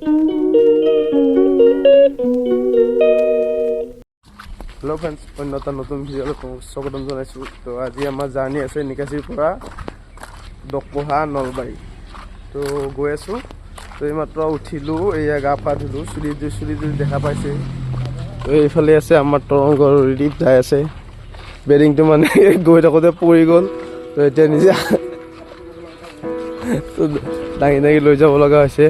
Hello friends, अन्य এটা নতুন ভিডিওলৈ স্বাগতম জনাইছোঁ। তো আজি আমাৰ জাৰ্ণি আছে নিকাশীৰ পৰা ডকপহা নলবাৰী। তো গৈ আছোঁ। তো এইমাত্ৰ উঠিলোঁ, এয়া গা পা ধুলোঁ, চুলি দেখা পাইছে। তো এইফালে আছে আমাৰ তৰংগৰ ৰিপ যাই আছে। বেডিংটো মানে গৈ থাকোঁতে পৰি গ'ল। তো এতিয়া নিজে তো দাঙি লৈ যাব লগা হৈছে।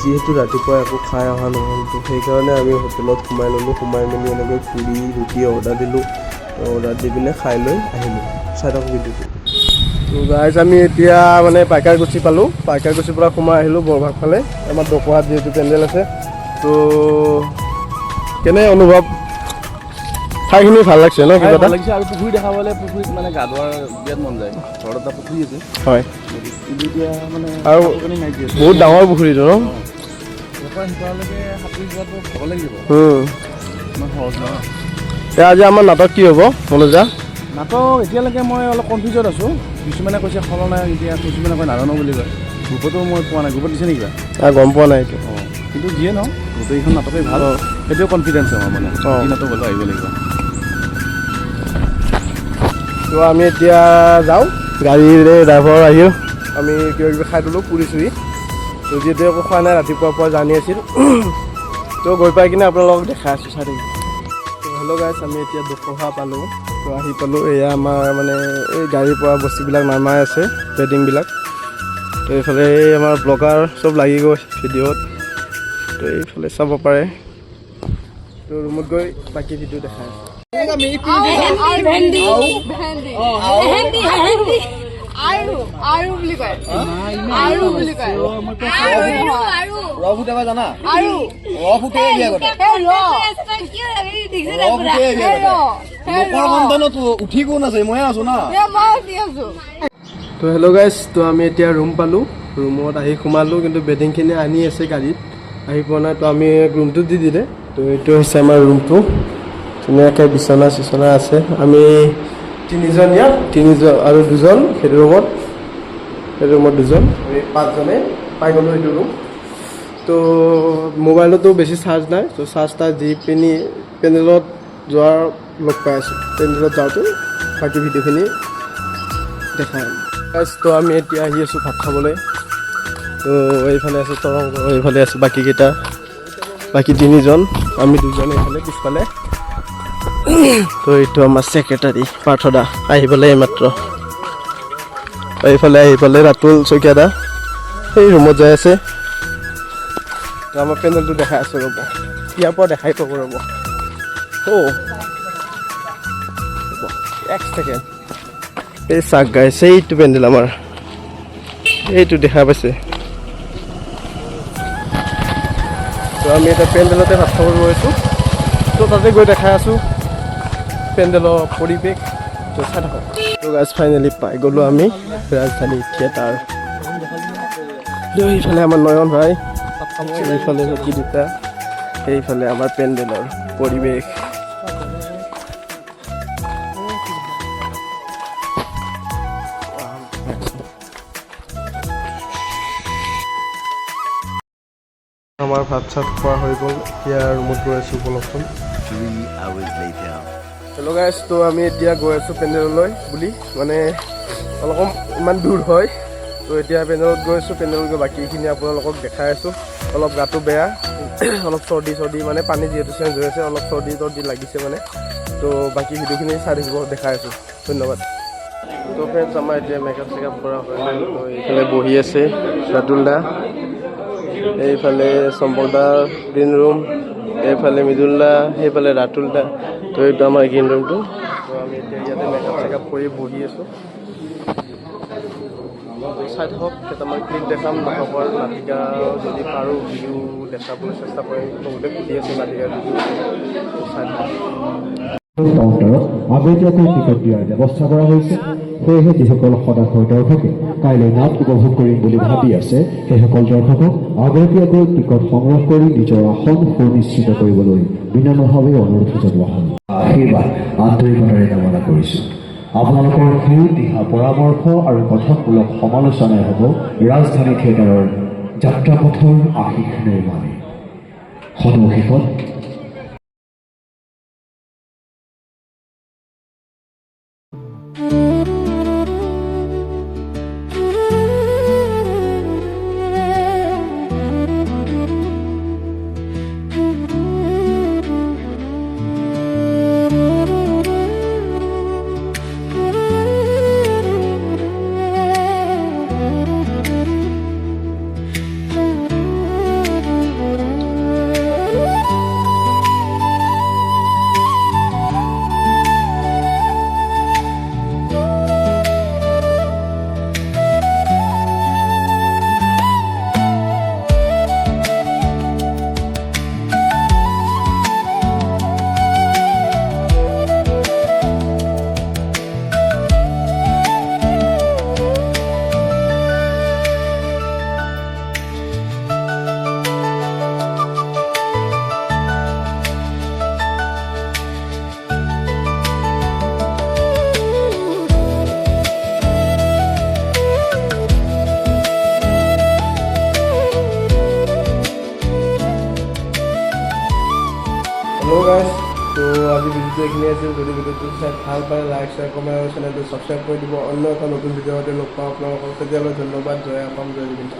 যিহেতু ৰাতিপুৱা একো খাই অহা নহ'ল, তো সেইকাৰণে আমি হোটেলত সোমাই ল'লোঁ। সোমাই মেলি এনেকৈ পুৰি ৰুটি অৰ্ডাৰ দিলোঁ। অৰ্ডাৰ দি পিনে খাই লৈ আহিলোঁ। চাই থাকক ভিডিঅ'টো। তো গাইজ আমি এতিয়া মানে পাইকাৰকুছি পালোঁ। পাইকাৰকুছিৰ পৰা সোমাই আহিলোঁ বৰভাগ ফালে। আমাৰ ডকপহাত যিহেতু পেণ্ডেল আছে। তো কেনে অনুভৱ? ঠাইখিনি ভাল লাগিছে ন? কিবা এটা লাগিছে। আৰু পুখুৰী দেখা পালে পুখুৰীত মানে গা ধোৱাৰ বিৰাট মন যায়। ঘৰত এটা পুখুৰী আছে, হয়, এতিয়া মানে আৰু বহুত ডাঙৰ পুখুৰীটো ন? সিপাৰলৈকে সাঁতুৰি যোৱাটো ভাব লাগিব, ইমান সহজ নহয়। এতিয়া আজি আমাৰ নাটক কি হ'ব মনোজা? নাটক এতিয়ালৈকে মই অলপ কনফিউজত আছোঁ। কিছুমানে কৈছে খলনায়ক, এতিয়া কিছুমানে কয় নাজানো বুলি কয়। গ্ৰুপতো মই পোৱা নাই। গ্ৰুপত দিছে নেকি কিবা? গম পোৱা নাই এইটো। কিন্তু যিয়ে নহওক গোটেইখন নাটকেই ভাল। সেইটোৱে কনফিডেঞ্চ আমাৰ মানে যি নাটক হ'লেও আহিব লাগিব। তো আমি এতিয়া যাওঁ, গাড়ীৰে ড্ৰাইভাৰ আহিও আমি কিবা কিবি খাই দিলোঁ পুৰি চুৰি। তো যিহেতু একো খোৱা নাই, ৰাতিপুৱাৰ পৰা জানি আছিল। তো গৈ পাই কিনে আপোনালোকক দেখাই আছোঁ, চাই থাকিব। তো হেল্ল' গাইজ, আমি এতিয়া ডকপহা পালোঁ। তো আহি পালোঁ। এয়া আমাৰ মানে এই গাড়ীৰ পৰা বস্তুবিলাক নামাই আছে, বেডিংবিলাক। তো এইফালে আমাৰ ব্লগাৰ চব লাগি গ'ল ভিডিঅ'ত। তো এইফালে চাব পাৰে। তো ৰুমত গৈ বাকী ভিডিঅ' দেখাই আছোঁ। উঠি কোন আছে? মই আছো না। তো হেল্ল' গাইজ, তো আমি এতিয়া ৰুম পালোঁ। ৰুমত আহি সোমালোঁ, কিন্তু বেডিংখিনি আনি আছে গাড়ীত, আহি পোৱা নাই। তো আমি ৰুমটো দি দিলে। তো এইটো হৈছে আমাৰ ৰুমটো। ধুনীয়াকৈ বিচনা চিচনা আছে। আমি তিনিজন আৰু দুজন সেইটো ৰুমত। সেইটো ৰুমত দুজন, আমি পাঁচজনে পাই গ'লোঁ সেইটো ৰুম। তো মোবাইলতো বেছি চাৰ্জ নাই। তো চাৰ্জ দি পিনি পেণ্ডেলত যোৱাৰ লগ পাই আছোঁ। পেণ্ডেলত যাওঁতে বাকী ভিডিঅ'খিনি দেখাই। তো আমি এতিয়া আহি আছোঁ ভাত খাবলৈ। তো এইফালে আছে তৰংগ, এইফালে আছে বাকীকেইটা, বাকী তিনিজন, আমি দুজন এইফালে পিছফালে। তো এইটো আমাৰ ছেক্ৰেটাৰী পাৰ্থদা আহি পেলাই এইমাত্ৰ। এইফালে আহি পেলাই ৰাতুল শইকীয়াদা সেই ৰুমত যাই আছে। তো আমাৰ পেণ্ডেলটো দেখাই আছোঁ, ৰ'ব ইয়াৰ পৰা দেখাই পাব, ৰ'ব এক ছেকেণ্ড। এই চাক গাইছে, এইটো পেণ্ডেল আমাৰ, এইটো দেখা পাইছে। তো আমি এটা পেণ্ডেলতে ভাত খাব গৈছোঁ। তো তাতে গৈ দেখাই আছোঁ পেণ্ডেলৰ পৰিৱেশ। তো চাই থাকক। তো গাইজ ফাইনেলি পাই গ'লোঁ আমি ৰাজধানী থিয়েটাৰ। এইফালে আমাৰ নয়ন ভাই, এইফালে বাকী দুটা, এইফালে আমাৰ পেণ্ডেলৰ পৰিৱেশ। আমাৰ ভাত চাত খোৱা হৈ গ'ল। এতিয়া ৰুমত গৈ আছোঁ উপলক্ষণ। হেল্ল' গাইজ, তো আমি এতিয়া গৈ আছোঁ পেণ্ডেললৈ বুলি, মানে অলপ ইমান দূৰ হয়। তো এতিয়া পেণ্ডেলত গৈ আছোঁ। পেণ্ডেলত গৈ বাকীখিনি আপোনালোকক দেখাই আছোঁ। অলপ গাটো বেয়া, অলপ চৰ্দি মানে পানী যিহেতু চেঞ্জ হৈ আছে, অলপ চৰ্দি লাগিছে মানে। তো বাকী ভিডিঅ'খিনি চাই থাকিব, দেখাই আছোঁ। ধন্যবাদ। তো ফ্ৰেণ্ডছ, আমাৰ এতিয়া মেকআপ চেকআপ কৰা হৈ গ'ল। তো এইফালে বহি আছে ৰাতুল দা, এইফালে চম্পকদা গ্ৰীণ ৰুম, এইফালে মৃদুলদা, সেইফালে ৰাতুলদা। তো এইটো আমাৰ গ্ৰীণ ৰুমটো। তো আমি এতিয়া ইয়াতে মেকআপ চেকআপ কৰি বহি আছোঁ। চাই থাকক, কেইটামান ক্লিপ দেখাম নাটকৰ নাটিকা যদি পাৰোঁ ভিডিঅ' দেখাবলৈ চেষ্টা কৰিম। বহুতে সুধি আছে নাটিকাৰ ভিডিঅ', চাই থাকক। কাউণ্টাৰত আগতীয়াকৈ টিকট দিয়াৰ ব্যৱস্থা কৰা হৈছে। সেয়েহে যিসকল সদাশয় দৰ্শকে কাইলৈ নাট উপভোগ কৰিম বুলি ভাবি আছে, সেইসকল দৰ্শকক আগতীয়াকৈ টিকট সংগ্ৰহ কৰি নিজৰ আসন সুনিশ্চিত কৰিবলৈ বিনম্ৰভাৱে অনুৰোধ জনোৱা হ'ল। আশীৰ্বাদ আন্তৰিকতাৰে কামনা কৰিছোঁ। আপোনালোকৰ ভুল দিহা পৰামৰ্শ আৰু গঠনমূলক সমালোচনাই হ'ব ৰাজধানী থিয়েটাৰৰ যাত্ৰাপথৰ আশীষ নিৰ্মাণে। সন্মুখীনত হেল্ল' গাইজ, তো আজি ভিডিঅ'টো এইখিনি আছিল। যদি ভিডিঅ'টো চাই ভাল পায় লাইক শ্বেয়াৰ কমেণ্ট আৰু চেনেলটো ছাবস্ক্ৰাইব কৰি দিব। অন্য এটা নতুন ভিডিঅ'তে লগ পাওঁ আপোনালোকক। তেতিয়ালৈ ধন্যবাদ। জয় অসম, জয় জুবিন দা।